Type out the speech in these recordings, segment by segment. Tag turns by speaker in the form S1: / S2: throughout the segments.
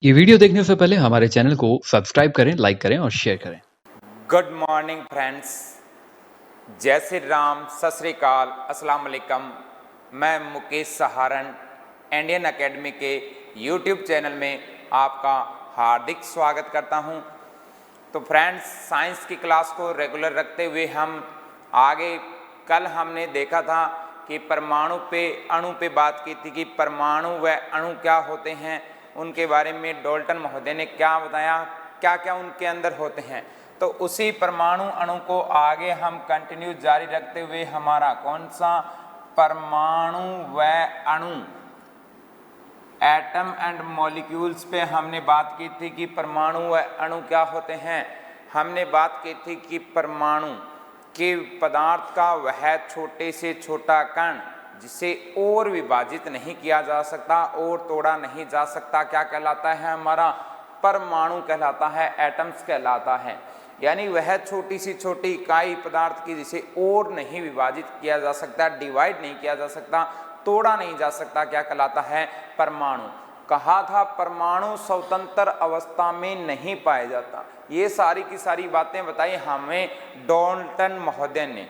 S1: ये वीडियो देखने से पहले हमारे चैनल को सब्सक्राइब करें, लाइक करें और शेयर करें।
S2: गुड मॉर्निंग फ्रेंड्स, जय श्री राम, सत श्री अकाल, अस्सलाम वालेकुम। मैं मुकेश सहारण इंडियन एकेडमी के यूट्यूब चैनल में आपका हार्दिक स्वागत करता हूं। तो फ्रेंड्स, साइंस की क्लास को रेगुलर रखते हुए हम आगे कल हमने देखा था कि परमाणु पे अणु पे बात की थी कि परमाणु व अणु क्या होते हैं, उनके बारे में डाल्टन महोदय ने क्या बताया, क्या क्या उनके अंदर होते हैं। तो उसी परमाणु अणु को आगे हम कंटिन्यू जारी रखते हुए हमारा कौन सा परमाणु व अणु एटम एंड मॉलिक्यूल्स पे हमने बात की थी कि परमाणु व अणु क्या होते हैं। हमने बात की थी कि परमाणु के पदार्थ का वह छोटे से छोटा कण जिसे और विभाजित नहीं किया जा सकता और तोड़ा नहीं जा सकता, क्या कहलाता है? हमारा परमाणु कहलाता है, एटम्स कहलाता है। यानी वह छोटी सी छोटी इकाई पदार्थ की जिसे और नहीं विभाजित किया जा सकता, डिवाइड नहीं किया जा सकता, तोड़ा नहीं जा सकता, क्या कहलाता है? परमाणु। कहा था परमाणु स्वतंत्र अवस्था में नहीं पाया जाता। ये सारी की सारी बातें बताई हमें डाल्टन महोदय ने।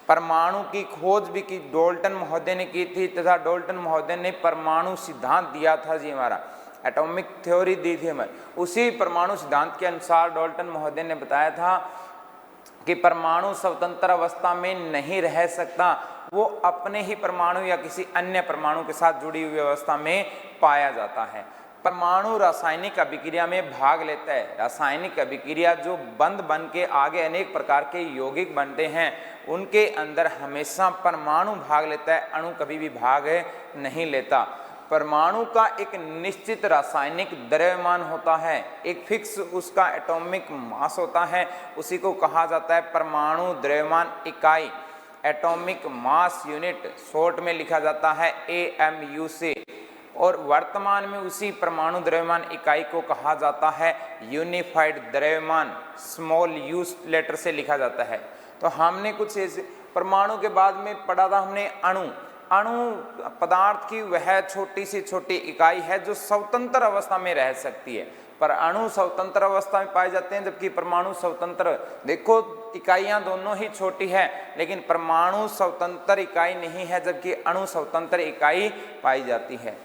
S2: परमाणु की खोज भी की डाल्टन महोदय ने की थी तथा डाल्टन महोदय ने परमाणु सिद्धांत दिया था जी, हमारा एटॉमिक थ्योरी दी थी हमें। उसी परमाणु सिद्धांत के अनुसार डाल्टन महोदय ने बताया था कि परमाणु स्वतंत्र अवस्था में नहीं रह सकता, वो अपने ही परमाणु या किसी अन्य परमाणु के साथ जुड़ी हुई अवस्था में पाया जाता है। परमाणु रासायनिक अभिक्रिया में भाग लेता है। रासायनिक अभिक्रिया जो बंद बन के आगे अनेक प्रकार के यौगिक बनते हैं, उनके अंदर हमेशा परमाणु भाग लेता है, अणु कभी भी भाग नहीं लेता। परमाणु का एक निश्चित रासायनिक द्रव्यमान होता है, एक फिक्स उसका एटॉमिक मास होता है, उसी को कहा जाता है परमाणु द्रव्यमान इकाई, एटॉमिक मास यूनिट शॉर्ट में लिखा जाता है AMU से। और वर्तमान में उसी परमाणु द्रव्यमान इकाई को कहा जाता है यूनिफाइड द्रव्यमान, स्मॉल यू लेटर से लिखा जाता है। तो हमने कुछ ऐसे परमाणु के बाद में पढ़ा था हमने अणु। अणु पदार्थ की वह छोटी सी छोटी इकाई है जो स्वतंत्र अवस्था में रह सकती है, पर अणु स्वतंत्र अवस्था में पाए जाते हैं जबकि परमाणु स्वतंत्र। देखो, इकाइयां दोनों ही छोटी है लेकिन परमाणु स्वतंत्र इकाई नहीं है जबकि अणु स्वतंत्र इकाई पाई जाती है।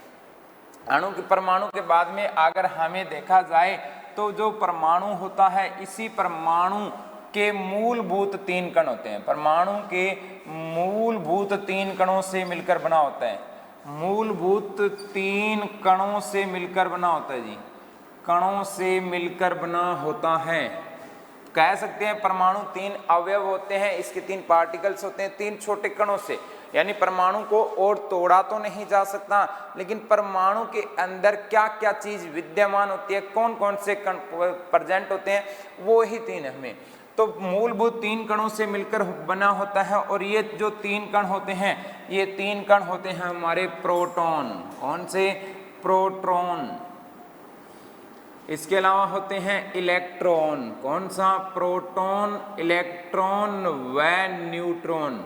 S2: अणु के परमाणु के बाद में अगर हमें देखा जाए तो जो परमाणु होता है, इसी परमाणु के मूलभूत 3 कण होते हैं। परमाणु के मूलभूत 3 कणों से मिलकर बना होता है। मूलभूत 3 कणों से मिलकर बना होता है जी, कणों से मिलकर बना होता है। कह सकते हैं परमाणु 3 अवयव होते हैं, इसके 3 पार्टिकल्स होते हैं 3 छोटे कणों से। यानी परमाणु को और तोड़ा तो नहीं जा सकता, लेकिन परमाणु के अंदर क्या क्या चीज विद्यमान होती है, कौन कौन से कण प्रेजेंट होते हैं, वो ही 3 हमें। तो मूलभूत 3 कणों से मिलकर बना होता है। और ये जो 3 कण होते हैं, ये 3 कण होते हैं हमारे प्रोटॉन। कौन से? प्रोटॉन। इसके अलावा होते हैं इलेक्ट्रॉन। कौन सा? प्रोटॉन, इलेक्ट्रॉन व न्यूट्रॉन।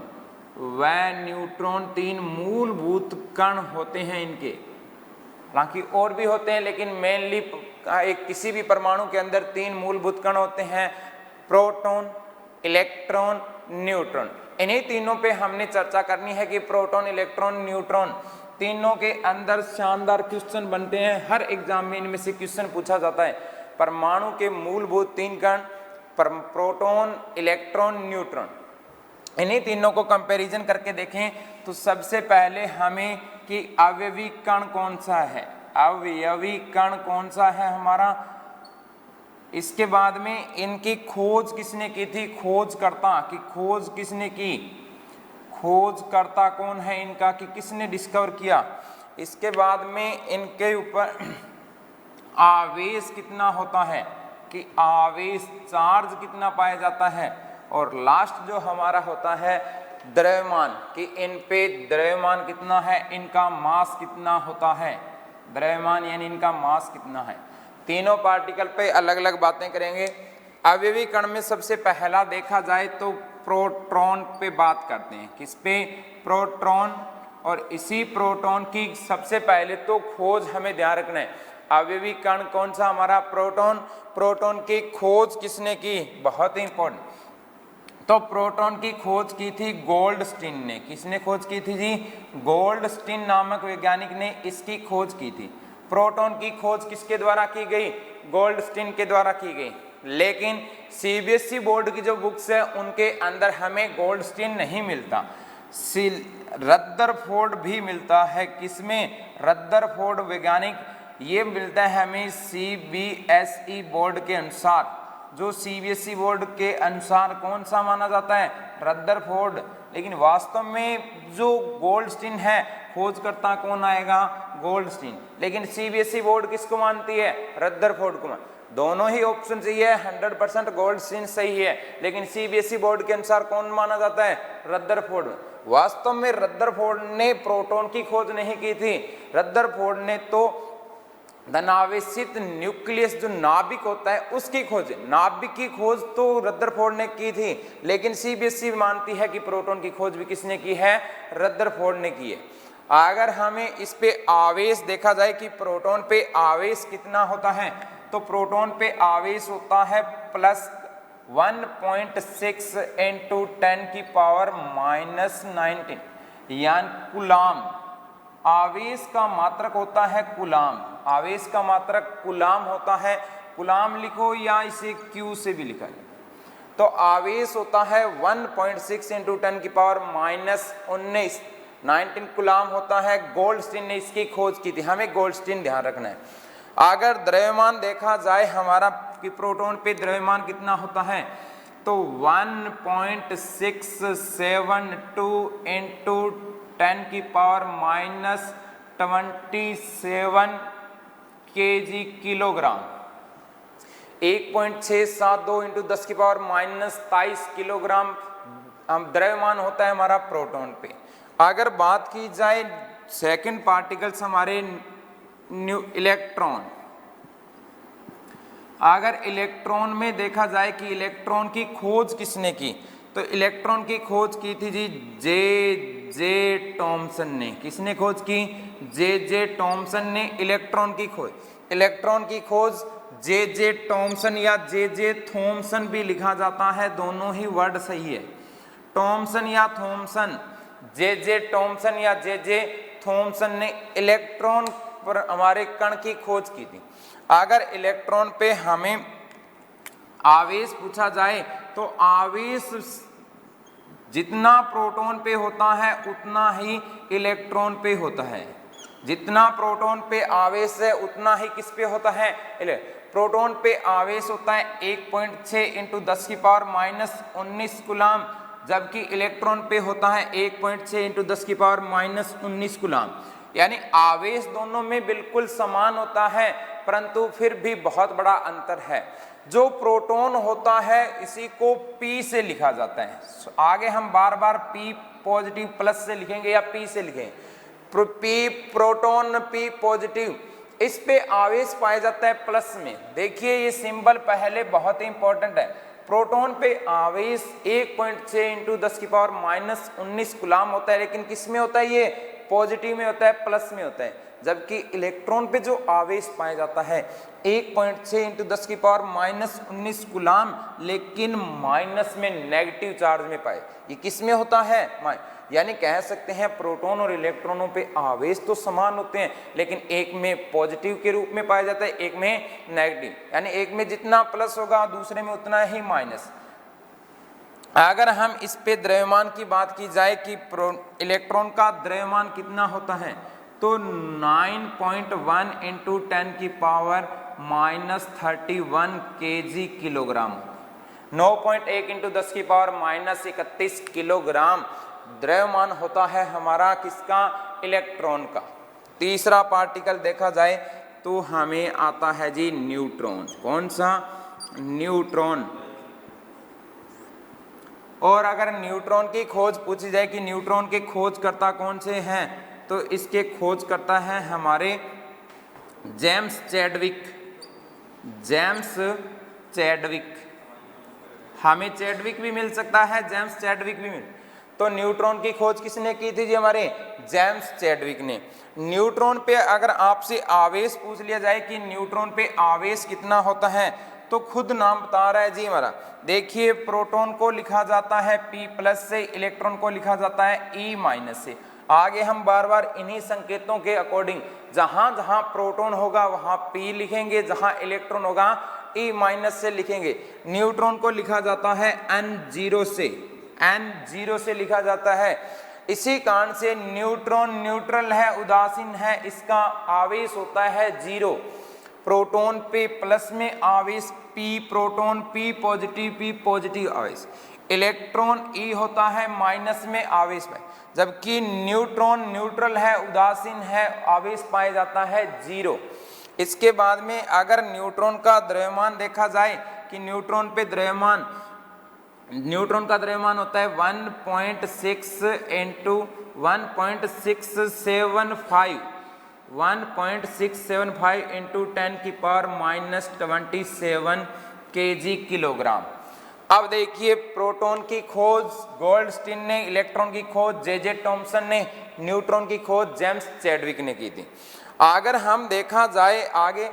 S2: व न्यूट्रॉन 3 मूलभूत कण होते हैं इनके। हालांकि और भी होते हैं लेकिन मेनली एक किसी भी परमाणु के अंदर 3 मूलभूत कण होते हैं, प्रोटॉन, इलेक्ट्रॉन, न्यूट्रॉन। इन्हीं तीनों पे हमने चर्चा करनी है कि प्रोटॉन, इलेक्ट्रॉन, न्यूट्रॉन तीनों के अंदर शानदार क्वेश्चन बनते हैं। हर एग्जाम में इनमें से क्वेश्चन पूछा जाता है। परमाणु के मूलभूत 3 कण, प्रोटॉन, इलेक्ट्रॉन, न्यूट्रॉन, इन्हीं तीनों को कंपैरिजन करके देखें तो सबसे पहले हमें कि अवयवी कण कौन सा है, अवयवी कण कौन सा है हमारा। इसके बाद में इनकी खोज किसने की थी, खोजकर्ता की खोज किसने की, खोजकर्ता कौन है इनका, कि किसने डिस्कवर किया। इसके बाद में इनके ऊपर आवेश कितना होता है, कि आवेश चार्ज कितना पाया जाता है। और लास्ट जो हमारा होता है द्रव्यमान, कि इन पे द्रव्यमान कितना है, इनका मास कितना होता है। द्रव्यमान यानी इनका मास कितना है। तीनों पार्टिकल पे अलग अलग बातें करेंगे। अवयवी कण में सबसे पहला देखा जाए तो प्रोटॉन पे बात करते हैं। किस पे? प्रोटॉन। और इसी प्रोटॉन की सबसे पहले तो खोज हमें ध्यान रखना है। अवयवी कण कौन सा हमारा प्रोटॉन। प्रोटॉन की खोज किसने की, बहुत ही इंपॉर्टेंट, तो प्रोटॉन की खोज की थी गोल्डस्टीन ने। किसने खोज की थी जी, गोल्डस्टीन नामक वैज्ञानिक ने इसकी खोज की थी। प्रोटॉन की खोज किसके द्वारा की गई, गोल्डस्टीन के द्वारा की गई। लेकिन सीबीएसई बोर्ड की जो बुक्स है उनके अंदर हमें गोल्डस्टीन नहीं मिलता, रदरफोर्ड भी मिलता है। किसमें, रदरफोर्ड वैज्ञानिक, ये मिलता है हमें सीबीएसई बोर्ड के अनुसार। जो सीबीएसई बोर्ड के अनुसार कौन सा माना जाता है, रदरफोर्ड। लेकिन वास्तव में जो गोल्डस्टीन है, खोजकर्ता कौन आएगा, गोल्डस्टीन। लेकिन सीबीएसई बोर्ड किसको मानती है, रदरफोर्ड को। दोनों ही ऑप्शन सही है, 100% गोल्डस्टीन सही है, लेकिन सीबीएसई बोर्ड के अनुसार कौन माना जाता है, रदरफोर्ड। वास्तव में रदरफोर्ड ने प्रोटॉन की खोज नहीं की थी, रदरफोर्ड ने तो धनावेशित न्यूक्लियस जो नाभिक होता है उसकी खोज, नाभिक की खोज तो रदरफोर्ड ने की थी। लेकिन सीबीएसई मानती है कि प्रोटॉन की खोज भी किसने की है, रदरफोर्ड ने की है। अगर हमें इस पे आवेश देखा जाए कि प्रोटॉन पे आवेश कितना होता है, तो प्रोटॉन पे आवेश होता है प्लस 1.6 इंटू 10 की पावर -19 यानी कुलाम। आवेश का मात्रक होता है कुलाम, आवेश का मात्रक कुलाम होता है। कुलाम लिखो या इसे क्यू से भी लिखा जाए। तो आवेश होता है 1.6 इंटू 10 की पावर -19 कुलाम होता है। गोल्डस्टीन ने इसकी खोज की थी, हमें गोल्डस्टीन ध्यान रखना है। अगर द्रव्यमान देखा जाए हमारा कि प्रोटॉन पे द्रव्यमान कितना होता है, तो 1.672 इंटू 10 की पावर -27 केजी किलोग्राम, 1.672 इंटू 10 की पावर -23 किलोग्राम द्रव्यमान होता है हमारा प्रोटॉन पे। अगर बात की जाए सेकंड पार्टिकल्स हमारे इलेक्ट्रॉन, अगर इलेक्ट्रॉन में देखा जाए कि इलेक्ट्रॉन की खोज किसने की, तो इलेक्ट्रॉन की खोज की थी जी जे टॉमसन ने। किसने खोज की, जे टॉमसन ने इलेक्ट्रॉन की खोज। इलेक्ट्रॉन की खोज जे टॉमसन या जे थॉमसन भी लिखा जाता है, दोनों ही वर्ड सही है, टॉमसन या थॉमसन। जे टॉमसन या जे थॉमसन ने इलेक्ट्रॉन पर हमारे कण की खोज की थी। अगर इलेक्ट्रॉन पे हमें आवेश पूछा जाए, तो आवेश जितना प्रोटॉन पे होता है उतना ही इलेक्ट्रॉन पे होता है। जितना प्रोटॉन पे आवेश है उतना ही किस पे होता है, प्रोटॉन पे आवेश होता है 1.6 इंटू 10 की पावर -19 कुलाम, जबकि इलेक्ट्रॉन पे होता है 1.6 इंटू 10 की पावर -19 कुलाम। यानी आवेश दोनों में बिल्कुल समान होता है, परंतु फिर भी बहुत बड़ा अंतर है। जो प्रोटॉन होता है इसी को P से लिखा जाता है। आगे हम बार बार P पॉजिटिव प्लस से लिखेंगे या P से लिखेंगे, P प्रोटॉन P पॉजिटिव, इस पे आवेश पाया जाता है प्लस में। देखिए ये सिंबल पहले बहुत ही इंपॉर्टेंट है। प्रोटॉन पे आवेश 1.6 इंटू 10 की पावर -19 कुलाम होता है, लेकिन किस में होता है, ये पॉजिटिव में होता है, प्लस में होता है। जबकि इलेक्ट्रॉन पे जो आवेश पाया जाता है 1.6 इंटू 10 की पावर -19 कुलाम, लेकिन माइनस में नेगेटिव चार्ज में पाए। ये किस में होता है, यानी कह सकते हैं प्रोटॉन और इलेक्ट्रॉनों पे आवेश तो समान होते हैं, लेकिन एक में पॉजिटिव के रूप में पाया जाता है, एक में नेगेटिव। यानी एक में जितना प्लस होगा दूसरे में उतना ही माइनस। अगर हम इस पे द्रव्यमान की बात की जाए कि इलेक्ट्रॉन का द्रव्यमान कितना होता है, तो 9.1 इंटू 10 की पावर -31 केजी किलोग्राम, 9.1 इंटू 10 की पावर -31 किलोग्राम द्रव्यमान होता है हमारा किसका, इलेक्ट्रॉन का। तीसरा पार्टिकल देखा जाए तो हमें आता है जी न्यूट्रॉन। कौन सा, न्यूट्रॉन। और अगर न्यूट्रॉन की खोज पूछी जाए कि न्यूट्रॉन के खोजकर्ता कौन से हैं, तो इसके खोजकर्ता हैं हमारे जेम्स चैडविक। जेम्स चैडविक, हमें चैडविक भी मिल सकता है, जेम्स चैडविक भी मिल। तो न्यूट्रॉन की खोज किसने की थी जी? हमारे जेम्स चैडविक ने। न्यूट्रॉन पे अगर आपसे आवेश पूछ लिया जाए कि न्यूट्रॉन पे आवेश कितना होता है, तो खुद नाम बता रहा है जी हमारा। देखिए प्रोटॉन को लिखा जाता है P+ से, इलेक्ट्रॉन को लिखा जाता है E- से। आगे हम बार बार इन्हीं संकेतों के अकॉर्डिंग जहां जहां प्रोटॉन होगा वहां P लिखेंगे, जहां इलेक्ट्रॉन होगा E- से लिखेंगे। न्यूट्रॉन को लिखा जाता है N0 से, N0 से लिखा जाता है। इसी कारण से न्यूट्रॉन न्यूट्रल है, उदासीन है, इसका आवेश होता है 0। प्रोटॉन पे प्लस में आवेश P, प्रोटॉन P पॉजिटिव आवेश। इलेक्ट्रॉन E होता है माइनस में आवेश पाए, जबकि न्यूट्रॉन न्यूट्रल है, उदासीन है, आवेश पाया जाता है 0। इसके बाद में अगर न्यूट्रॉन का द्रव्यमान देखा जाए कि न्यूट्रॉन पे द्रव्यमान, न्यूट्रॉन का द्रव्यमान होता है 1.6 इंटू 1.675 इंटू 10⁻⁻27 kg किलोग्राम। अब देखिए प्रोटॉन की खोज गोल्डस्टीन ने, इलेक्ट्रॉन की खोज जे टॉमसन ने, न्यूट्रॉन की खोज जेम्स चैडविक ने की थी। अगर हम देखा जाए आगे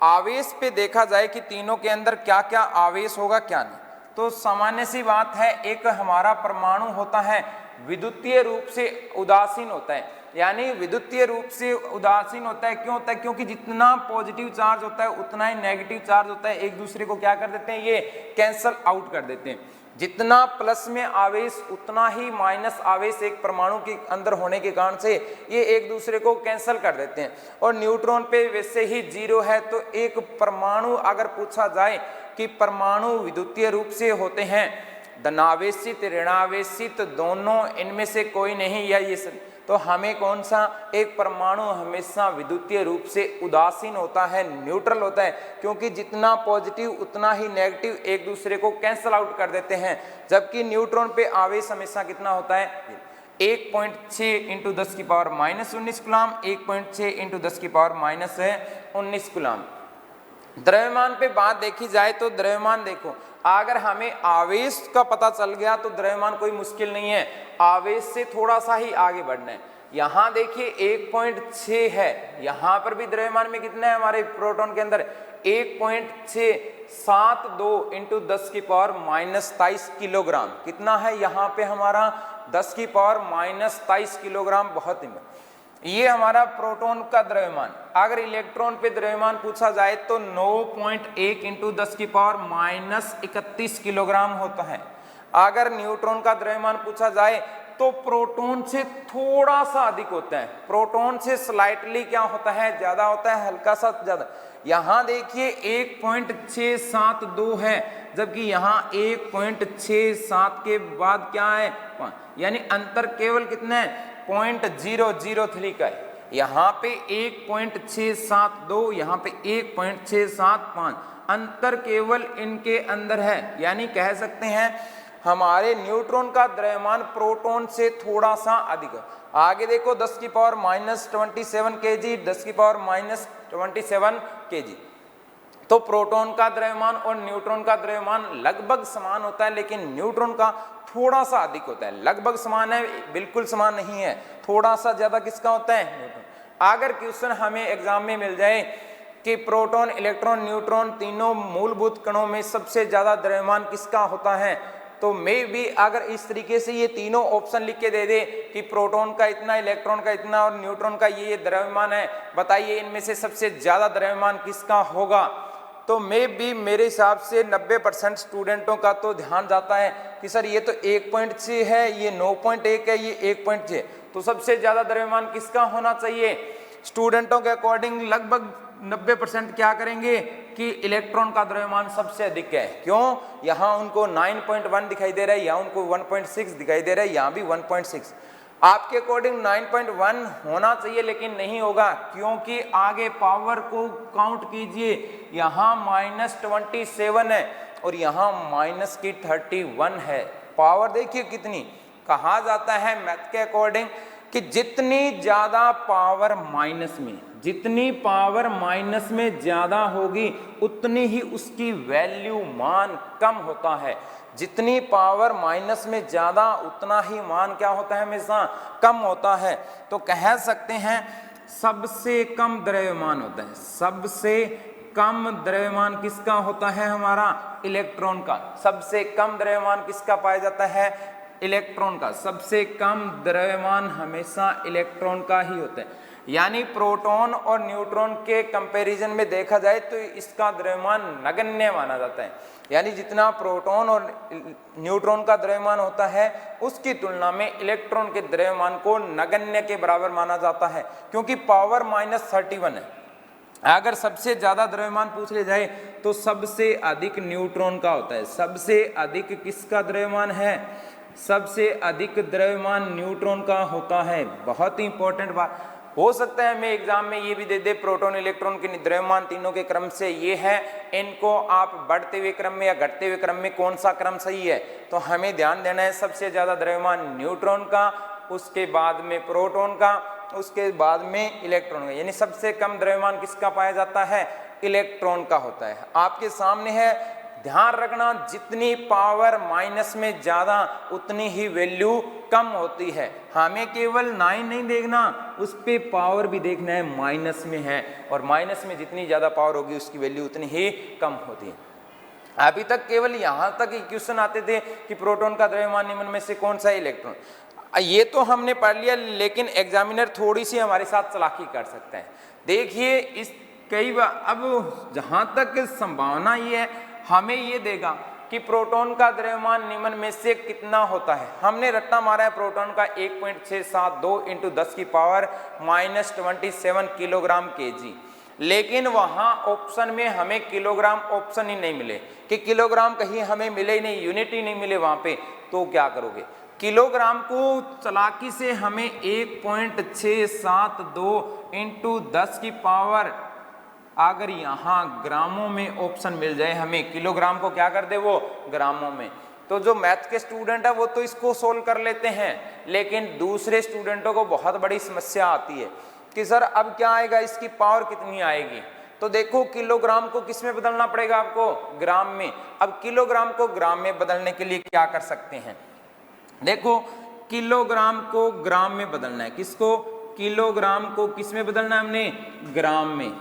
S2: आवेश पे देखा जाए कि तीनों के अंदर क्या क्या आवेश होगा क्या नहीं, तो सामान्य सी बात है, एक हमारा परमाणु होता है विद्युतीय रूप से उदासीन होता है। यानी विद्युतीय रूप से उदासीन होता है, क्यों होता है? क्योंकि जितना पॉजिटिव चार्ज होता है उतना ही नेगेटिव चार्ज होता है, एक दूसरे को क्या कर देते हैं, ये कैंसल आउट कर देते हैं। जितना प्लस में आवेश उतना ही माइनस आवेश एक परमाणु के अंदर होने के कारण से ये एक दूसरे को कैंसल कर देते हैं। और न्यूट्रॉन पे वैसे ही 0 है, तो एक परमाणु अगर पूछा जाए कि परमाणु विद्युतीय रूप से होते हैं धनावेशित ऋणावेशित दोनों, इनमें से कोई नहीं, या ये तो हमें कौन सा? एक परमाणु हमेशा विद्युतीय रूप से उदासीन होता है, न्यूट्रल होता है, क्योंकि जितना पॉजिटिव उतना ही नेगेटिव एक दूसरे को कैंसल आउट कर देते हैं। जबकि न्यूट्रॉन पे आवेश हमेशा कितना होता है? 1.6 इंटू 10⁻⁻19 कूलम, 1.6 इंटू 10⁻⁻19 कूलम। द्रव्यमान पे बात देखी जाए तो द्रव्यमान देखो, अगर हमें आवेश का पता चल गया तो द्रव्यमान कोई मुश्किल नहीं है, आवेश से थोड़ा सा ही आगे बढ़ना है। यहाँ देखिए 1.6 है, यहाँ पर भी द्रव्यमान में कितना है हमारे प्रोटॉन के अंदर? 1.672 इंटू 10⁻⁻23 किलोग्राम। कितना है यहाँ पे हमारा? 10⁻⁻23 किलोग्राम। बहुत ही ये हमारा प्रोटॉन का द्रव्यमान। अगर इलेक्ट्रॉन पे द्रव्यमान पूछा जाए तो 9.1 इंटू 10⁻31 किलोग्राम होता है। अगर न्यूट्रॉन का द्रव्यमान पूछा जाए तो प्रोटॉन से थोड़ा सा अधिक होता है, प्रोटॉन से स्लाइटली क्या होता है? ज्यादा होता है, हल्का सा ज्यादा। यहाँ देखिए 1.672 है, जबकि यहाँ 1.67 के बाद क्या है? यानी अंतर केवल कितना है? 0.003 का है। यहाँ पे 1.672, यहाँ पे 1.675, अंतर केवल इनके अंदर है। यानी कह सकते हैं हमारे न्यूट्रॉन का द्रव्यमान प्रोटॉन से थोड़ा सा अधिक है। आगे देखो 10⁻⁻27 kg, 10⁻⁻27 kg। तो प्रोटॉन का द्रव्यमान और न्यूट्रॉन का द्रव्यमान लगभग समान होता है, लेकिन न्यूट्रॉन का थोड़ा सा अधिक होता है। लगभग समान है, बिल्कुल समान नहीं है, थोड़ा सा ज्यादा किसका होता है? न्यूट्रॉन। अगर क्वेश्चन हमें एग्जाम में मिल जाए कि प्रोटॉन, इलेक्ट्रॉन, न्यूट्रॉन तीनों मूलभूत कणों में सबसे ज्यादा द्रव्यमान किसका होता है, तो मैं भी अगर इस तरीके से ये तीनों ऑप्शन लिख के दे दे कि प्रोटॉन का इतना, इलेक्ट्रॉन का इतना और न्यूट्रॉन का ये द्रव्यमान है, बताइए इनमें से सबसे ज्यादा द्रव्यमान किसका होगा, तो मैं भी मेरे हिसाब से 90% स्टूडेंटों का तो ध्यान जाता है कि सर ये तो 1.6 है, ये 9.1 है, ये 1.6, तो सबसे ज्यादा द्रव्यमान किसका होना चाहिए? स्टूडेंटों के अकॉर्डिंग लगभग 90% क्या करेंगे कि इलेक्ट्रॉन का द्रव्यमान सबसे अधिक है। क्यों? यहाँ उनको 9.1 दिखाई दे रहा है, यहाँ उनको 1.6 दिखाई दे रहा है, यहाँ भी 1.6। आपके अकॉर्डिंग 9.1 होना चाहिए, लेकिन नहीं होगा, क्योंकि आगे पावर को काउंट कीजिए, यहाँ -27 है और यहाँ -31 है। पावर देखिए कितनी। कहा जाता है मैथ के अकॉर्डिंग कि जितनी ज्यादा पावर माइनस में, जितनी पावर माइनस में ज्यादा होगी उतनी ही उसकी वैल्यू, मान कम होता है। जितनी पावर माइनस में ज़्यादा उतना ही मान क्या होता है, हमेशा कम होता है। तो कह सकते हैं सबसे कम द्रव्यमान होता है, सबसे कम द्रव्यमान किसका होता है, हमारा इलेक्ट्रॉन का। सबसे कम द्रव्यमान किसका पाया जाता है, इलेक्ट्रॉन का। सबसे कम द्रव्यमान हमेशा इलेक्ट्रॉन का ही होता है। यानी प्रोटॉन और न्यूट्रॉन के कंपैरिजन में देखा जाए तो इसका द्रव्यमान नगण्य माना जाता है। यानी जितना प्रोटॉन और न्यूट्रॉन का द्रव्यमान होता है उसकी तुलना में इलेक्ट्रॉन के द्रव्यमान को नगण्य के बराबर माना जाता है, क्योंकि पावर -31 है। अगर सबसे ज्यादा द्रव्यमान पूछ ले जाए तो सबसे अधिक न्यूट्रॉन का होता है। सबसे अधिक किसका द्रव्यमान है, सबसे अधिक द्रव्यमान न्यूट्रॉन का होता है। बहुत ही इंपॉर्टेंट बात। हो सकता है हमें एग्जाम में ये भी दे दे प्रोटॉन इलेक्ट्रॉन के द्रव्यमान तीनों के क्रम से ये है, इनको आप बढ़ते हुए क्रम में या घटते हुए क्रम में कौन सा क्रम सही है, तो हमें ध्यान देना है सबसे ज्यादा द्रव्यमान न्यूट्रॉन का, उसके बाद में प्रोटॉन का, उसके बाद में इलेक्ट्रॉन का। यानी सबसे कम द्रव्यमान किसका पाया जाता है, इलेक्ट्रॉन का होता है। आपके सामने है, ध्यान रखना जितनी पावर माइनस में ज्यादा उतनी ही वैल्यू कम होती है। हमें केवल 9 नहीं देखना, उस पे पावर भी देखना है माइनस में है, और माइनस में जितनी ज्यादा पावर होगी उसकी वैल्यू उतनी ही कम होती है। अभी तक केवल यहां तक क्वेश्चन आते थे कि प्रोटॉन का द्रव्यमान निम्न में से कौन सा है, इलेक्ट्रॉन। ये तो हमने पढ़ लिया, लेकिन एग्जामिनर थोड़ी सी हमारे साथ चालाकी कर सकता है। देखिए इस कई बार अब जहां तक संभावना ये है, हमें ये देगा कि प्रोटॉन का द्रव्यमान निम्न में से कितना होता है। हमने रट्टा मारा है प्रोटॉन का 1.672 × 10 की पावर -27 किलोग्राम केजी, लेकिन वहां ऑप्शन में हमें किलोग्राम ऑप्शन ही नहीं मिले कि किलोग्राम कहीं हमें मिले ही नहीं, यूनिट ही नहीं मिले वहां पे। तो क्या करोगे, किलोग्राम को चालाकी से हमें 1.672 × 10 की पावर, अगर यहाँ ग्रामों में ऑप्शन मिल जाए हमें, किलोग्राम को क्या कर दे वो ग्रामों में, तो जो मैथ के स्टूडेंट है वो तो इसको सोल्व कर लेते हैं, लेकिन दूसरे स्टूडेंटों को बहुत बड़ी समस्या आती है कि सर अब क्या आएगा, इसकी पावर कितनी आएगी। तो देखो किलोग्राम को किस में बदलना पड़ेगा आपको, ग्राम में। अब किलोग्राम को ग्राम में बदलने के लिए क्या कर सकते हैं, देखो किलोग्राम को ग्राम में बदलना है। किसको, किलोग्राम को किस में बदलना है हमने, ग्राम में।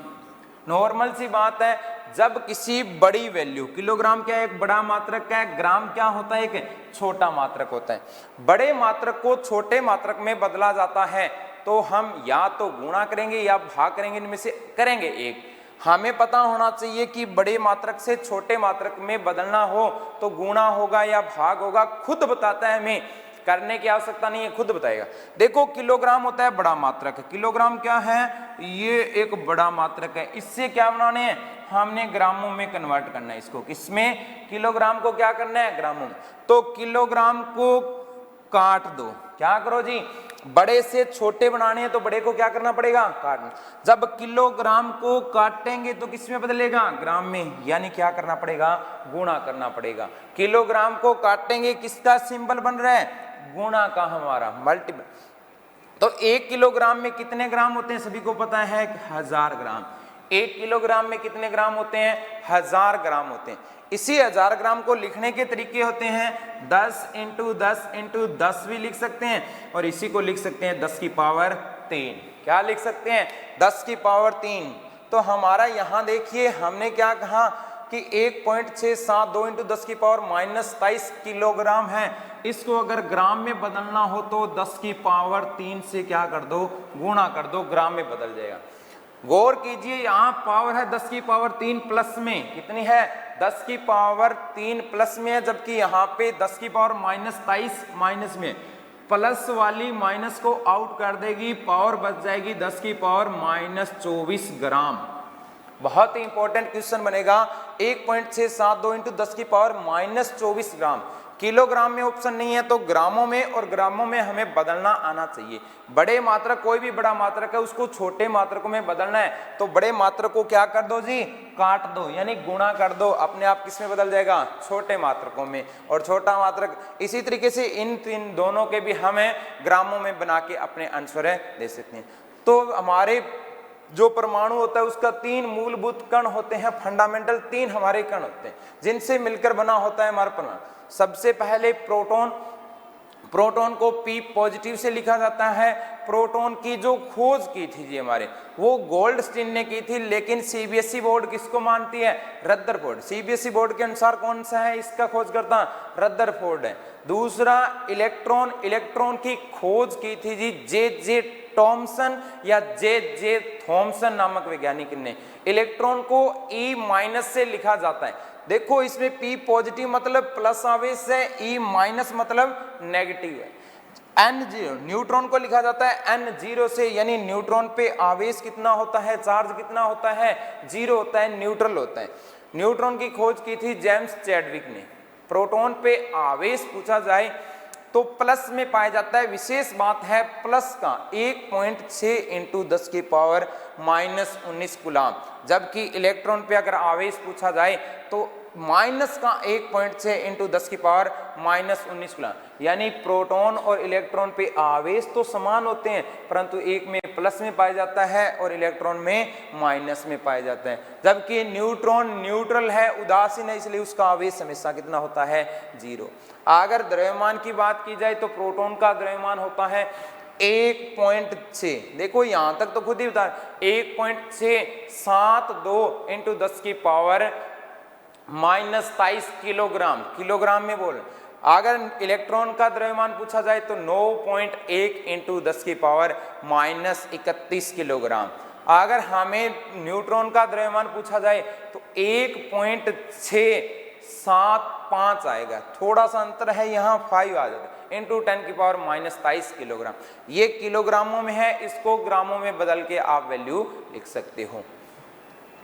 S2: नॉर्मल सी बात है, जब किसी बड़ी वैल्यू, किलोग्राम क्या है, एक बड़ा मात्रक का है, ग्राम क्या होता है, एक छोटा मात्रक होता है। बड़े मात्रक को छोटे मात्रक में बदला जाता है तो हम या तो गुणा करेंगे या भाग करेंगे, इनमें से करेंगे एक। हमें पता होना चाहिए कि बड़े मात्रक से छोटे मात्रक में बदलना हो तो गुणा होगा या भाग होगा, खुद बताता है, हमें करने की आवश्यकता नहीं है, खुद बताएगा। देखो किलोग्राम होता है बड़ा मात्रक, किलोग्राम क्या है, ये एक बड़ा मात्रक है। इससे क्या बनाने हैं, हमने ग्रामों में कन्वर्ट करना है इसको। किसमें, किलोग्राम को क्या करना है, ग्रामों में। तो किलोग्राम को काट दो, क्या करो जी, बड़े से छोटे बनाने हैं तो बड़े को क्या करना पड़ेगा, काटना। जब किलोग्राम को काटेंगे तो किस में बदलेगा, ग्राम में, यानी क्या करना पड़ेगा, गुणा करना पड़ेगा। किलोग्राम को काटेंगे, किसका सिंबल बन रहा है, गुणा का, हमारा मल्टीपल। तो 1 किलोग्राम में कितने ग्राम होते हैं, सभी को पता है 1000 ग्राम। 1 किलोग्राम में कितने ग्राम होते हैं, 1000 ग्राम होते हैं। इसी 1000 ग्राम को लिखने के तरीके होते हैं 10 × 10 × 10 भी लिख सकते हैं, और इसी को लिख सकते हैं 10 की पावर 3। क्या लिख सकते हैं, 10 की पावर 3। तो हमारा यहाँ देखिए हमने क्या कहा कि 1.672 × 10 की पावर -23 किलोग्राम है। इसको अगर ग्राम में बदलना हो तो 10 की पावर 3 से क्या कर दो, गुणा कर दो, ग्राम में बदल जाएगा। गौर कीजिए यहाँ पावर है 10 की पावर 3 प्लस में, कितनी है, 10 की पावर 3 प्लस में है, जबकि यहाँ पे 10 की पावर -23 माइनस में, प्लस वाली माइनस को आउट कर देगी, पावर बच जाएगी 10 की पावर -24 ग्राम। बहुत ही इंपॉर्टेंट क्वेश्चन बनेगा, 1.672 × 10 की पावर -24 ग्राम। किलोग्राम में ऑप्शन नहीं है तो ग्रामों में, और ग्रामों में हमें बदलना आना चाहिए। बड़े मात्रक, कोई भी बड़ा मात्रक है उसको छोटे मात्रकों में बदलना है तो बड़े मात्रक को क्या कर दो जी, काट दो, यानी गुणा कर दो, अपने आप किस में बदल जाएगा, छोटे मात्रकों में। और छोटा मात्रक इसी तरीके से इन तीन दोनों के भी हमें ग्रामों में बना के अपने आंसर दे सकते हैं। तो हमारे जो परमाणु होता है उसका 3 मूलभूत कण होते हैं, फंडामेंटल 3 हमारे कण होते हैं जिनसे मिलकर बना होता है हमारा परमाणु। सबसे पहले प्रोटॉन, प्रोटॉन को P पॉजिटिव से लिखा जाता है। प्रोटॉन की जो खोज की थी जी हमारे, वो गोल्डस्टीन ने की थी, लेकिन सीबीएसई बोर्ड किसको मानती है? रदरफोर्ड। सीबीएसई बोर्ड के अनुसार कौन सा है इसका खोजकर्ता? रदरफोर्ड है। दूसरा इलेक्ट्रॉन, इलेक्ट्रॉन की खोज की थी जी जे टॉमसन या जे थॉमसन नामक वैज्ञानिक ने। इलेक्ट्रॉन को E- से लिखा जाता है। देखो इसमें P पॉजिटिव मतलब प्लस आवेश है, E- मतलब नेगेटिव है। N0 न्यूट्रॉन को लिखा जाता है N0 से, यानी न्यूट्रॉन पे आवेश कितना होता है, चार्ज कितना होता है? 0 होता है, न्यूट्रल होता है। न्यूट्रॉन की खोज की थी जेम्स चैडविक ने। प्रोटॉन पे आवेश पूछा जाए तो प्लस में पाया जाता है। विशेष बात है प्लस का 1.6 × 10⁻⁻19 कूलाम, जबकि इलेक्ट्रॉन पे अगर आवेश पूछा जाए तो माइनस का 1.6 × 10⁻19 कूलाम। यानी प्रोटॉन और इलेक्ट्रॉन पे आवेश तो समान होते हैं, परंतु एक में प्लस में पाया जाता है और इलेक्ट्रॉन में माइनस में पाया जाता है। जबकि न्यूट्रॉन न्यूट्रल है, उदासीन है, इसलिए उसका आवेश हमेशा कितना होता है? 0। अगर द्रव्यमान की बात की जाए तो प्रोटॉन का द्रव्यमान होता है 1.6, देखो यहां तक तो खुद ही बता, 1.672 × 10⁻⁻23 किलोग्राम, किलोग्राम में बोल। अगर इलेक्ट्रॉन का द्रव्यमान पूछा जाए तो 9.1 × 10⁻31 किलोग्राम। अगर हमें न्यूट्रॉन का द्रव्यमान पूछा जाए तो 1.675 आएगा, थोड़ा सा अंतर है, यहाँ 5 आ जाता है, × 10⁻⁻23 किलोग्राम। ये किलोग्रामों में है, इसको ग्रामों में बदल के आप वैल्यू लिख सकते हो।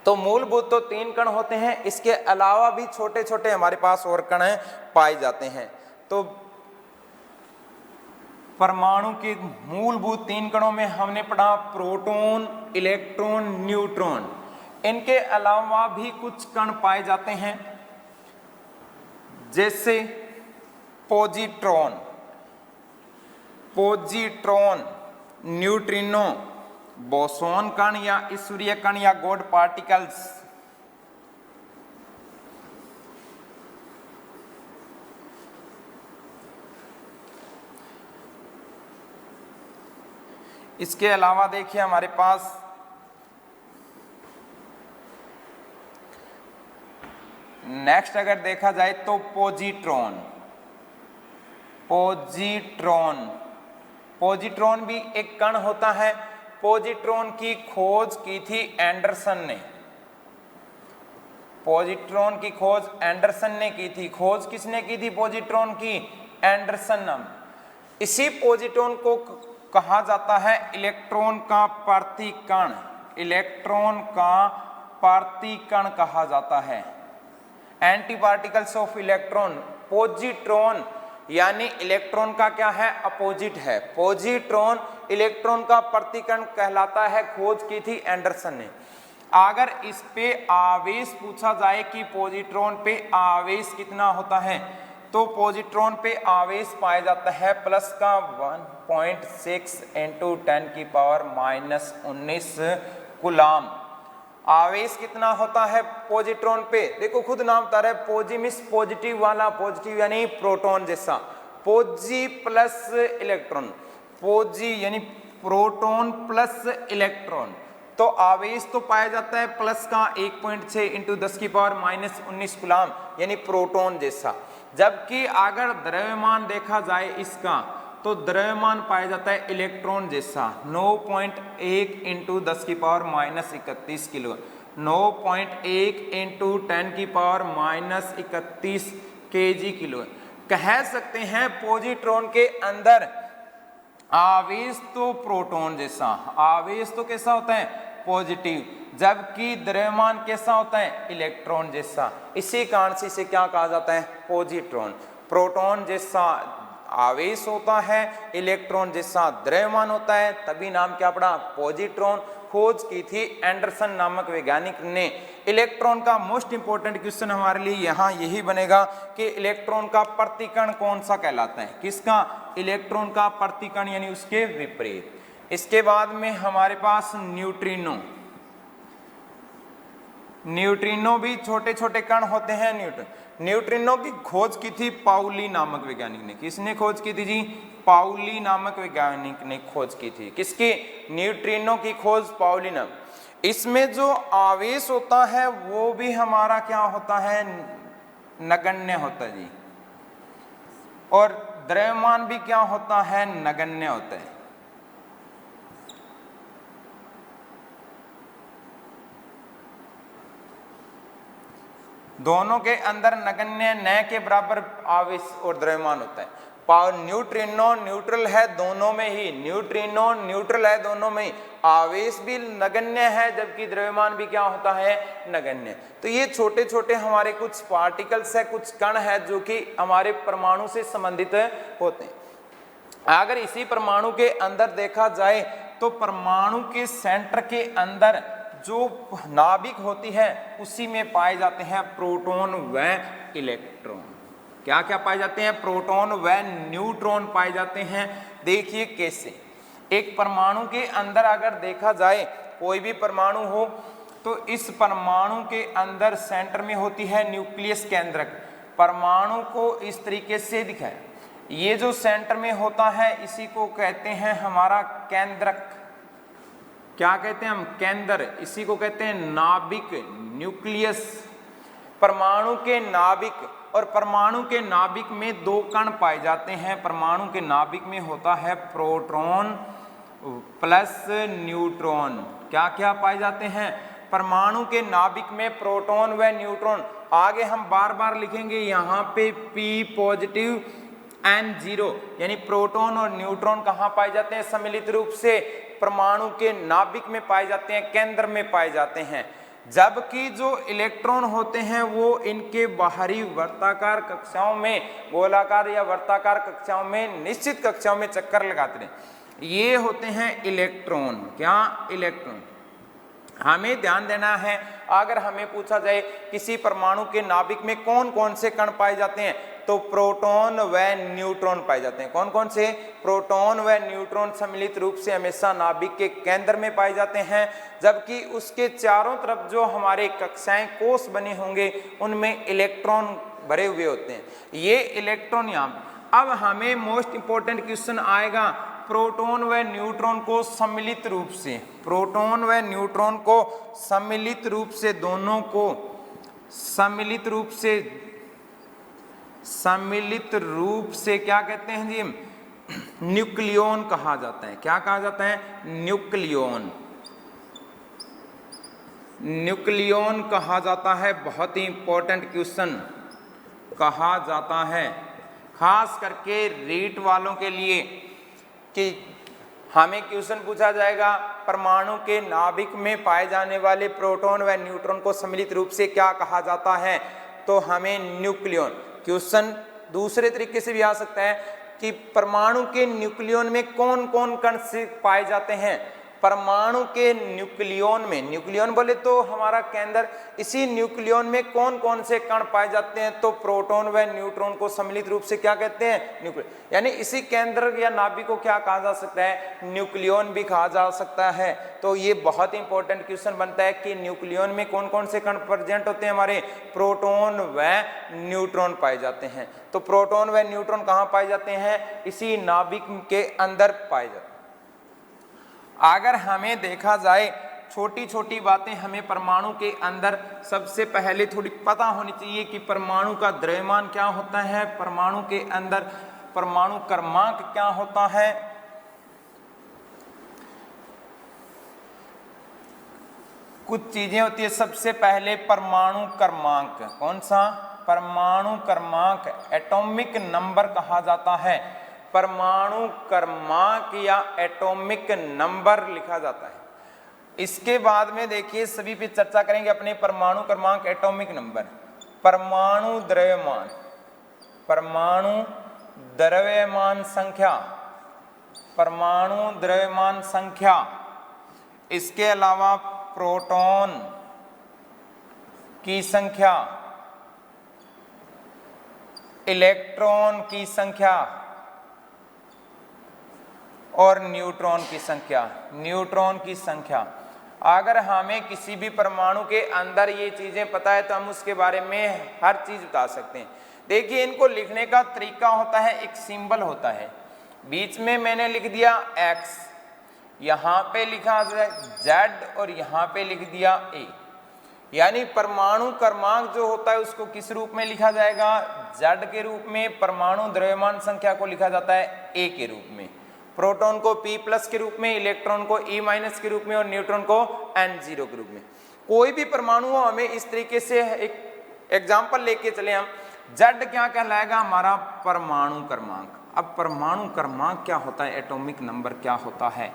S2: तो मूलभूत तो 3 कण होते हैं, इसके अलावा भी छोटे छोटे हमारे पास और कण पाए जाते हैं। तो परमाणु के मूलभूत 3 कणों में हमने पढ़ा प्रोटॉन, इलेक्ट्रॉन, न्यूट्रॉन। इनके अलावा भी कुछ कण पाए जाते हैं, जैसे पॉजिट्रॉन, पॉजिट्रॉन, न्यूट्रिनो, बोसोन कण या ईश्वरीय कण या गॉड पार्टिकल्स। इसके अलावा देखिए हमारे पास नेक्स्ट अगर देखा जाए तो पॉजिट्रॉन, पॉजिट्रॉन, पॉजिट्रॉन भी एक कण होता है। पॉजिट्रॉन की खोज की थी एंडरसन ने, पॉजिट्रॉन की खोज एंडरसन ने की थी। खोज किसने की थी पॉजिट्रॉन की? एंडरसन नाम। इसी पॉजिट्रॉन को कहा जाता है इलेक्ट्रॉन का प्रतिकण, इलेक्ट्रॉन का प्रतिकण कहा जाता है, anti particles of electron. Positron यानी इलेक्ट्रॉन का क्या है? अपोजिट है। पॉजिट्रॉन इलेक्ट्रॉन का प्रतिकण कहलाता है, खोज की थी एंडरसन ने। अगर इस पे आवेश पूछा जाए कि पॉजिट्रॉन पे आवेश कितना होता है, तो पॉजिट्रॉन पे आवेश पाया जाता है प्लस का 1.6 × 10⁻⁻19 कूलाम। आवेश कितना होता है पॉजिट्रॉन पे? देखो खुद नाम बता रहा है, पॉजी मींस पॉजिटिव वाला, पॉजिटिव यानी प्रोटॉन जैसा, पॉजी प्लस इलेक्ट्रॉन, पॉजी यानी प्रोटॉन प्लस इलेक्ट्रॉन। तो आवेश तो पाया जाता है प्लस का 1.6 × 10⁻⁻19 कूलाम, यानी प्रोटॉन जैसा। जबकि अगर द्रव्यमान देखा जाए इसका, तो द्रव्यमान पाया जाता है इलेक्ट्रॉन जैसा, 9.1 × 10⁻31 किलो, 9.1 × 10⁻31 kg किलो। कह सकते हैं पॉजिट्रॉन के अंदर आवेश तो प्रोटॉन जैसा, आवेश तो कैसा होता है? पॉजिटिव, जबकि द्रव्यमान कैसा होता है? इलेक्ट्रॉन जैसा। इसी कारण से इसे क्या कहा जाता है? पॉजिट्रॉन। प्रोटॉन जैसा आवेश होता है, इलेक्ट्रॉन जैसा द्रव्यमान होता है, तभी नाम क्या पड़ा? पॉजिट्रॉन। खोज की थी एंडरसन नामक वैज्ञानिक ने। इलेक्ट्रॉन का मोस्ट इंपोर्टेंट क्वेश्चन हमारे लिए यहाँ यही बनेगा कि इलेक्ट्रॉन का प्रतिकण कौन सा कहलाता है? किसका? इलेक्ट्रॉन का प्रतिकण यानी उसके विपरीत। इसके बाद में हमारे पास न्यूट्रिनो। न्यूट्रिनो भी छोटे छोटे कण होते हैं। न्यूट्रिनो की खोज की थी पाउली नामक वैज्ञानिक ने। किसने खोज की थी जी? पाउली नामक वैज्ञानिक ने खोज की थी। किसकी? न्यूट्रिनो की खोज पाउली नाम। इसमें जो आवेश होता है वो भी हमारा क्या होता है? नगण्य होता है जी। और द्रव्यमान भी क्या होता है? नगण्य होता है। दोनों के अंदर नगण्य न के बराबर आवेश और द्रव्यमान होता है। न्यूट्रिनो न्यूट्रल है दोनों में ही, न्यूट्रिनो न्यूट्रल है दोनों में ही, आवेश भी नगण्य है जबकि द्रव्यमान भी क्या होता है? नगण्य। तो ये छोटे छोटे हमारे कुछ पार्टिकल्स है, कुछ कण है जो कि हमारे परमाणु से संबंधित होते हैं। अगर इसी परमाणु के अंदर देखा जाए तो परमाणु के सेंटर के अंदर जो नाभिक होती है उसी में पाए जाते हैं प्रोटॉन व इलेक्ट्रॉन। क्या क्या पाए जाते हैं? प्रोटॉन व न्यूट्रॉन पाए जाते हैं। देखिए कैसे। एक परमाणु के अंदर अगर देखा जाए, कोई भी परमाणु हो तो इस परमाणु के अंदर सेंटर में होती है न्यूक्लियस केंद्रक। परमाणु को इस तरीके से दिखाए। ये जो सेंटर में होता है इसी को कहते हैं हमारा केंद्रक। क्या कहते हैं हम? केंद्र। इसी को कहते हैं नाभिक, न्यूक्लियस। परमाणु के नाभिक, और परमाणु के नाभिक में दो कण पाए जाते हैं। परमाणु के नाभिक में होता है प्रोटॉन प्लस न्यूट्रॉन। क्या क्या पाए जाते हैं? परमाणु के नाभिक में प्रोटॉन व न्यूट्रॉन। आगे हम बार बार लिखेंगे यहाँ पे P पॉजिटिव N0, यानी प्रोटॉन और न्यूट्रॉन कहाँ पाए जाते हैं? सम्मिलित रूप से परमाणु के नाभिक में पाए जाते हैं, केंद्र में पाए जाते हैं। जबकि जो इलेक्ट्रॉन होते हैं वो इनके बाहरी वर्ताकार कक्षाओं में, गोलाकार या वर्ताकार कक्षाओं में, निश्चित कक्षाओं में चक्कर लगाते हैं। ये होते हैं इलेक्ट्रॉन। क्या? इलेक्ट्रॉन। हमें ध्यान देना है, अगर हमें पूछा जाए किसी परमाणु के नाभिक में कौन कौन से कण पाए जाते हैं तो प्रोटॉन व न्यूट्रॉन पाए जाते हैं। कौन कौन से? प्रोटॉन व न्यूट्रॉन सम्मिलित रूप से हमेशा नाभिक के केंद्र में पाए जाते हैं। जबकि उसके चारों तरफ जो हमारे कक्षाएं, कोष बने होंगे उनमें इलेक्ट्रॉन भरे हुए होते हैं। ये इलेक्ट्रॉन यहाँ। अब हमें मोस्ट इंपॉर्टेंट क्वेश्चन आएगा, प्रोटॉन व न्यूट्रॉन को सम्मिलित रूप से, प्रोटॉन व न्यूट्रॉन को सम्मिलित रूप से, दोनों को सम्मिलित रूप से क्या कहते हैं जी? न्यूक्लियॉन कहा जाता है। क्या कहा जाता है? न्यूक्लियॉन। न्यूक्लियॉन कहा जाता है। बहुत ही इंपॉर्टेंट क्वेश्चन कहा जाता है, खास करके रीट वालों के लिए, कि हमें क्वेश्चन पूछा जाएगा परमाणु के नाभिक में पाए जाने वाले प्रोटॉन व न्यूट्रॉन को सम्मिलित रूप से क्या कहा जाता है, तो हमें न्यूक्लियॉन। क्वेश्चन दूसरे तरीके से भी आ सकता है कि परमाणु के न्यूक्लियॉन में कौन कौन कण से पाए जाते हैं। परमाणु के न्यूक्लियॉन में, न्यूक्लियॉन बोले तो हमारा केंद्र, इसी न्यूक्लियॉन में कौन कौन से कण पाए जाते हैं तो प्रोटॉन व न्यूट्रॉन को सम्मिलित रूप से क्या कहते हैं? न्यूक्लियॉन। यानी इसी केंद्र या नाभिक को क्या कहा जा सकता है? न्यूक्लियॉन भी कहा जा सकता है। तो ये बहुत इंपॉर्टेंट क्वेश्चन बनता है कि न्यूक्लियॉन में कौन कौन से कण प्रेजेंट होते हैं? हमारे प्रोटॉन व न्यूट्रॉन पाए जाते हैं। तो प्रोटॉन व न्यूट्रॉन कहाँ पाए जाते हैं? इसी नाभिक के अंदर पाए जाते हैं। अगर हमें देखा जाए, छोटी छोटी बातें हमें परमाणु के अंदर सबसे पहले थोड़ी पता होनी चाहिए कि परमाणु का द्रव्यमान क्या होता है, परमाणु के अंदर परमाणु क्रमांक क्या होता है। कुछ चीजें होती है। सबसे पहले परमाणु क्रमांक। कौन सा? परमाणु क्रमांक, एटॉमिक नंबर कहा जाता है। परमाणु क्रमांक या एटॉमिक नंबर लिखा जाता है। इसके बाद में देखिए सभी पे चर्चा करेंगे अपने परमाणु क्रमांक, एटॉमिक नंबर। परमाणु द्रव्यमान, परमाणु द्रव्यमान संख्या, परमाणु द्रव्यमान संख्या। इसके अलावा प्रोटॉन की संख्या, इलेक्ट्रॉन की संख्या, और न्यूट्रॉन की संख्या, न्यूट्रॉन की संख्या। अगर हमें किसी भी परमाणु के अंदर ये चीजें पता है तो हम उसके बारे में हर चीज बता सकते हैं। देखिए इनको लिखने का तरीका होता है, एक सिंबल होता है, बीच में मैंने लिख दिया x, यहाँ पे लिखा z और यहाँ पे लिख दिया a। यानी परमाणु क्रमांक जो होता है उसको किस रूप में लिखा जाएगा, z के रूप में। परमाणु द्रव्यमान संख्या को लिखा जाता है a के रूप में, प्रोटॉन को p प्लस के रूप में, इलेक्ट्रॉन को e माइनस के रूप में और न्यूट्रॉन को n0 के रूप में। कोई भी परमाणु हो हमें इस तरीके से एक एग्जाम्पल लेके चले हम, z क्या कहलाएगा, हमारा परमाणु क्रमांक। अब परमाणु क्रमांक क्या होता है, एटॉमिक नंबर क्या होता है,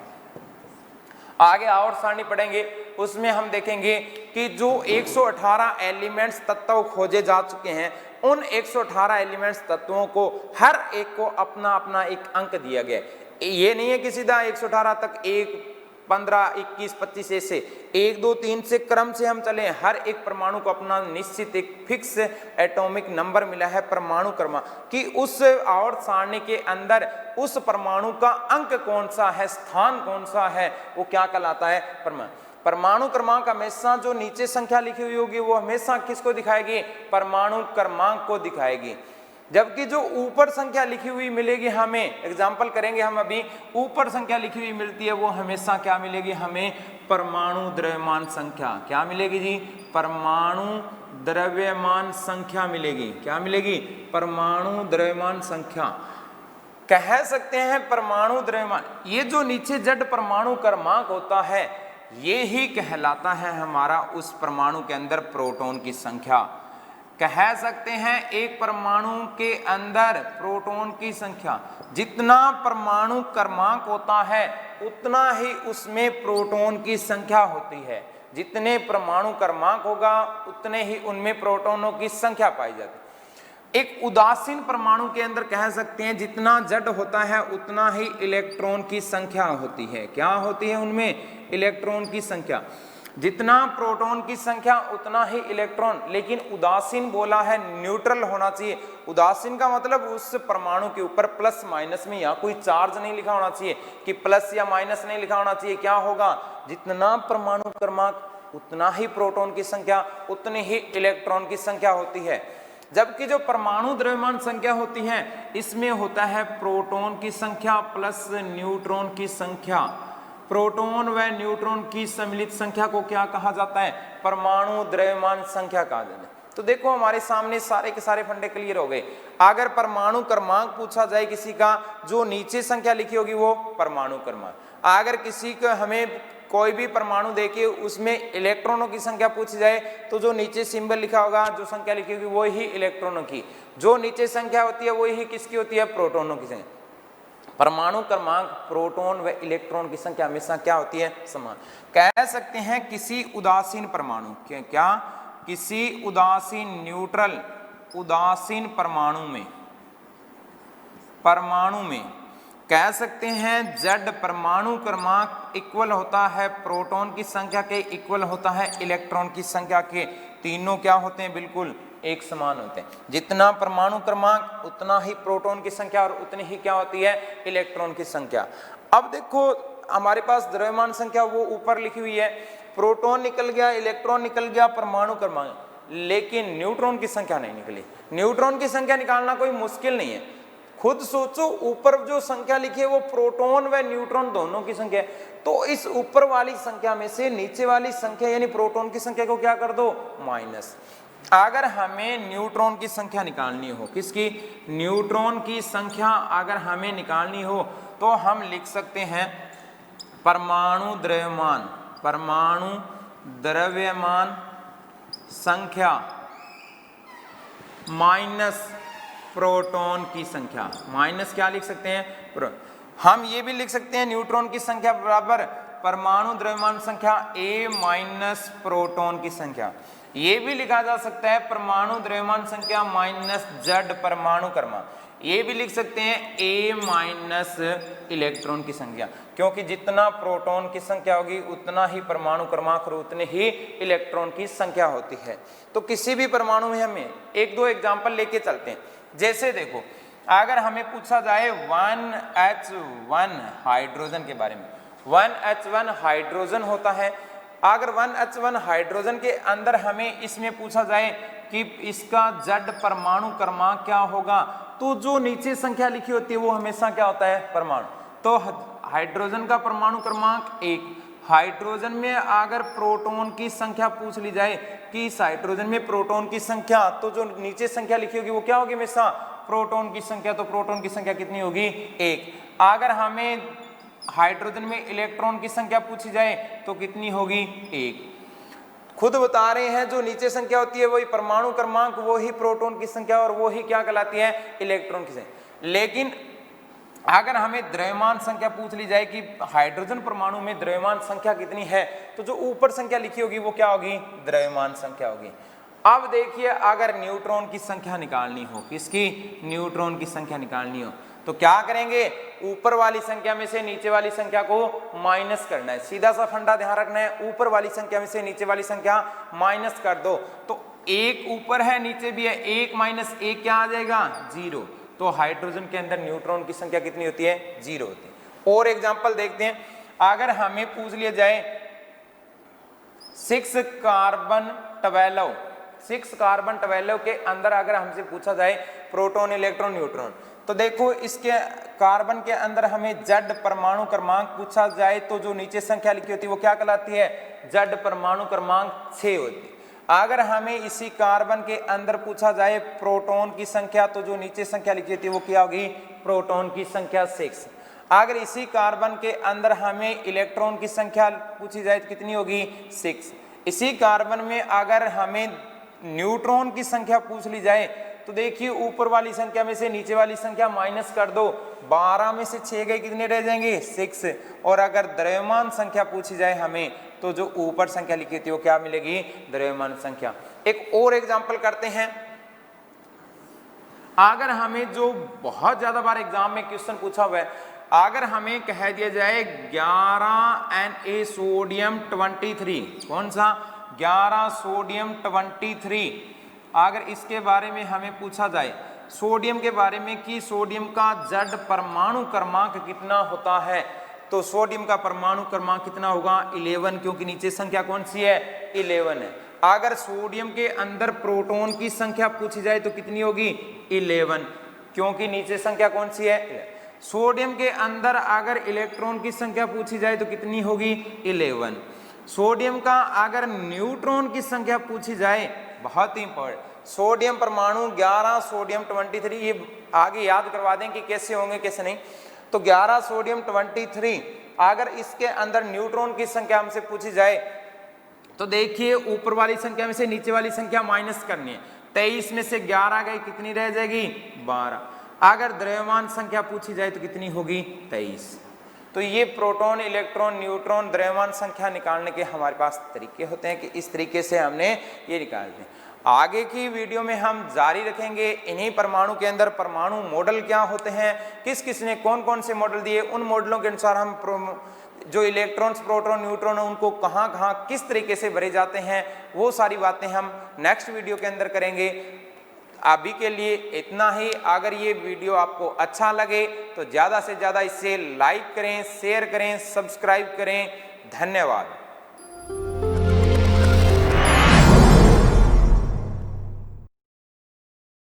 S2: आगे और सारणी पढ़ेंगे उसमें हम देखेंगे कि जो 118 एलिमेंट्स तत्व खोजे जा चुके हैं, उन 118 एलिमेंट्स तत्वों को हर एक को अपना अपना एक अंक दिया गया है। ये नहीं है कि सीधा 118 तक 1, 15, 21, 25 ऐसे 1, 2, 3 से क्रम से हम चले। हर एक परमाणु को अपना निश्चित एक फिक्स एटॉमिक नंबर मिला है परमाणु क्रमांक कि उस आवर्त सारणी के अंदर उस परमाणु का अंक कौन सा है, स्थान कौन सा है, वो क्या कहलाता है, परमाणु। परमाणु क्रमांक हमेशा जो नीचे संख्या लिखी हुई होगी वो हमेशा किसको दिखाएगी, परमाणु क्रमांक को दिखाएगी। जबकि जो ऊपर संख्या लिखी हुई मिलेगी हमें, एग्जाम्पल करेंगे हम अभी, ऊपर संख्या लिखी हुई मिलती है वो हमेशा क्या मिलेगी हमें, परमाणु द्रव्यमान संख्या। क्या मिलेगी जी, परमाणु द्रव्यमान संख्या मिलेगी। क्या मिलेगी, परमाणु द्रव्यमान संख्या। कह सकते हैं परमाणु द्रव्यमान, ये जो नीचे जड परमाणु क्रमांक होता है ये ही कहलाता है हमारा उस परमाणु के अंदर प्रोटॉन की संख्या। कह सकते हैं एक परमाणु के अंदर प्रोटॉन की संख्या, जितना परमाणु क्रमांक होता है उतना ही उसमें प्रोटॉन की संख्या होती है। जितने परमाणु क्रमांक होगा उतने ही उनमें प्रोटॉनों की संख्या पाई जाती है। एक उदासीन परमाणु के अंदर कह सकते हैं जितना जड होता है उतना ही इलेक्ट्रॉन की संख्या होती है। क्या होती है उनमें, इलेक्ट्रॉन की संख्या। जितना प्रोटॉन की संख्या उतना ही इलेक्ट्रॉन। लेकिन उदासीन बोला है न्यूट्रल होना चाहिए। उदासीन का मतलब उस परमाणु के ऊपर प्लस माइनस में या कोई चार्ज नहीं लिखा होना चाहिए कि प्लस या माइनस नहीं लिखा होना चाहिए। क्या होगा, जितना परमाणु क्रमांक उतना ही प्रोटॉन की संख्या, उतनी ही इलेक्ट्रॉन की संख्या होती है। जबकि जो परमाणु द्रव्यमान संख्या होती है इसमें होता है प्रोटॉन की संख्या प्लस न्यूट्रॉन की संख्या। प्रोटॉन व न्यूट्रॉन की सम्मिलित संख्या को क्या कहा जाता है, परमाणु द्रव्यमान संख्या कहा जाता है। तो देखो हमारे सामने सारे के सारे फंडे क्लियर हो गए। अगर परमाणु क्रमांक पूछा जाए किसी का, जो नीचे संख्या लिखी होगी वो परमाणु क्रमांक। अगर किसी का हमें कोई भी परमाणु देके उसमें इलेक्ट्रॉनों की संख्या पूछी जाए तो जो नीचे सिंबल लिखा होगा, जो संख्या लिखी होगी वो ही इलेक्ट्रॉनों की, जो नीचे संख्या होती है वो ही किसकी होती है, प्रोटॉनों की संख्या। परमाणु क्रमांक प्रोटॉन व इलेक्ट्रॉन की संख्या हमेशा क्या होती है, समान। कह सकते हैं किसी उदासीन परमाणु क्या, किसी उदासीन न्यूट्रल उदासीन परमाणु में कह सकते हैं Z परमाणु क्रमांक इक्वल होता है प्रोटॉन की संख्या के, इक्वल होता है इलेक्ट्रॉन की संख्या के। तीनों क्या होते हैं, बिल्कुल एक समान होते हैं। जितना परमाणु क्रमांक उतना ही प्रोटॉन की संख्या और उतनी ही क्या होती है, इलेक्ट्रॉन की संख्या। अब देखो हमारे पास द्रव्यमान संख्या वो ऊपर लिखी हुई है, प्रोटॉन निकल गया, इलेक्ट्रॉन निकल गया, परमाणु क्रमांक, लेकिन न्यूट्रॉन की संख्या नहीं निकली। न्यूट्रॉन की संख्या निकालना कोई मुश्किल नहीं है। खुद सोचो, ऊपर जो संख्या लिखी है वो प्रोटॉन व न्यूट्रॉन दोनों की संख्या है, तो इस ऊपर वाली संख्या में से नीचे वाली संख्या यानी प्रोटॉन की संख्या को क्या कर दो, माइनस। अगर हमें न्यूट्रॉन की संख्या निकालनी हो, किसकी, न्यूट्रॉन की संख्या अगर हमें निकालनी हो तो हम लिख सकते हैं परमाणु द्रव्यमान संख्या माइनस प्रोटॉन की संख्या। माइनस क्या लिख सकते हैं, हम ये भी लिख सकते हैं न्यूट्रॉन की संख्या बराबर परमाणु द्रव्यमान संख्या A माइनस प्रोटॉन की संख्या। ये भी लिखा जा सकता है परमाणु द्रव्यमान संख्या माइनस Z परमाणु क्रमांक। ये भी लिख सकते हैं A माइनस इलेक्ट्रॉन की संख्या, क्योंकि जितना प्रोटॉन की संख्या होगी उतना ही परमाणु क्रमांक और उतने ही इलेक्ट्रॉन की संख्या होती है। तो किसी भी परमाणु में हमें एक दो एग्जाम्पल लेके चलते हैं। जैसे देखो अगर हमें पूछा जाए 1H1 हाइड्रोजन के बारे में, 1H1 हाइड्रोजन होता है। अगर 1H1 हाइड्रोजन के अंदर हमें इसमें पूछा जाए कि इसका Z परमाणु क्रमांक क्या होगा, तो जो नीचे संख्या लिखी होती है वो हमेशा क्या होता है, परमाणु। तो हाइड्रोजन का परमाणु क्रमांक 1। हाइड्रोजन में अगर प्रोटॉन की संख्या पूछ ली जाए कि इस हाइड्रोजन में प्रोटॉन की संख्या, तो जो नीचे संख्या लिखी होगी वो क्या होगी, हमेशा प्रोटॉन की संख्या। तो प्रोटॉन की संख्या कितनी होगी, 1। अगर हमें हाइड्रोजन में इलेक्ट्रॉन की संख्या पूछी जाए तो कितनी होगी, 1। खुद बता रहे हैं जो नीचे संख्या होती है वही परमाणु क्रमांक, वो ही प्रोटॉन की संख्या और वो ही क्या कहलाती है, इलेक्ट्रॉन की संख्या। लेकिन अगर हमें द्रव्यमान संख्या पूछ ली जाए कि हाइड्रोजन परमाणु में द्रव्यमान संख्या कितनी है, तो जो ऊपर संख्या लिखी होगी वो क्या होगी, द्रव्यमान संख्या होगी। अब देखिए अगर न्यूट्रॉन की संख्या निकालनी हो, किसकी, न्यूट्रॉन की संख्या निकालनी हो, तो क्या करेंगे, ऊपर वाली संख्या में से नीचे वाली संख्या को माइनस करना है। सीधा सा फंडा ध्यान रखना है, ऊपर वाली संख्या में से नीचे वाली संख्या माइनस कर दो, तो 1 ऊपर है नीचे भी है, 1 - 1 क्या आ जाएगा, 0। तो हाइड्रोजन के अंदर न्यूट्रॉन की संख्या कितनी होती है, 0 होती है। और एग्जांपल देखते हैं, अगर हमें पूछ लिया जाए 6 कार्बन 12, 6 कार्बन 12 के अंदर अगर हमसे पूछा जाए प्रोटॉन, इलेक्ट्रॉन, न्यूट्रॉन, तो देखो इसके कार्बन के अंदर हमें Z परमाणु क्रमांक पूछा जाए तो जो नीचे संख्या लिखी होती है वो क्या कहलाती है, Z परमाणु क्रमांक 6 होती है। अगर हमें इसी कार्बन के अंदर पूछा जाए प्रोटॉन की संख्या, तो जो नीचे संख्या लिखी होती है वो क्या होगी, प्रोटॉन की संख्या 6। अगर इसी कार्बन के अंदर हमें इलेक्ट्रॉन की संख्या पूछी जाए तो कितनी होगी, 6। इसी कार्बन में अगर हमें न्यूट्रॉन की संख्या पूछ ली जाए तो देखिए ऊपर वाली संख्या में से नीचे वाली संख्या माइनस कर दो, 12 में से 6 गए, कितने रह जाएंगे, 6। और अगर द्रव्यमान संख्या पूछी जाए हमें तो जो ऊपर संख्या लिखी थी वो क्या मिलेगी, द्रव्यमान संख्या। एक और एग्जांपल करते हैं, अगर हमें जो बहुत ज्यादा बार एग्जाम में क्वेश्चन पूछा हुआ है, अगर हमें कह दिया जाए 11Na सोडियम 23, कौन सा, 11 सोडियम 23, अगर इसके बारे में हमें पूछा जाए सोडियम के बारे में कि सोडियम का Z परमाणु क्रमांक कितना होता है, तो सोडियम का परमाणु क्रमांक कितना होगा, 11, क्योंकि नीचे संख्या कौन सी है, 11 है। अगर सोडियम के अंदर प्रोटॉन की संख्या पूछी जाए तो कितनी होगी, 11, क्योंकि नीचे संख्या कौन सी है। सोडियम के अंदर अगर इलेक्ट्रॉन की संख्या पूछी जाए तो कितनी होगी, 11। सोडियम का अगर न्यूट्रॉन की संख्या पूछी जाए, बहुत ही इंपॉर्टेंट, सोडियम परमाणु 11 सोडियम 23, ये आगे याद करवा दें कि कैसे होंगे कैसे नहीं। तो 11 सोडियम 23, अगर इसके अंदर न्यूट्रॉन की संख्या हमसे पूछी जाए तो देखिए ऊपर वाली संख्या में से नीचे वाली संख्या माइनस करनी है, 23 में से 11 गई, कितनी रह जाएगी, 12। अगर द्रव्यमान संख्या पूछी जाए तो कितनी होगी, 23। तो ये प्रोटॉन, इलेक्ट्रॉन, न्यूट्रॉन, द्रव्यमान संख्या निकालने के हमारे पास तरीके होते हैं कि इस तरीके से हमने ये निकालते हैं। आगे की वीडियो में हम जारी रखेंगे इन्हीं परमाणु के अंदर परमाणु मॉडल क्या होते हैं, किस किस ने कौन कौन से मॉडल दिए, उन मॉडलों के अनुसार हम जो इलेक्ट्रॉन्स, प्रोटॉन, न्यूट्रॉन उनको कहाँ कहाँ किस तरीके से भरे जाते हैं, वो सारी बातें हम नेक्स्ट वीडियो के अंदर करेंगे। अभी के लिए इतना ही। अगर ये वीडियो आपको अच्छा लगे तो ज़्यादा से ज़्यादा इसे लाइक करें, शेयर करें, सब्सक्राइब करें। धन्यवाद।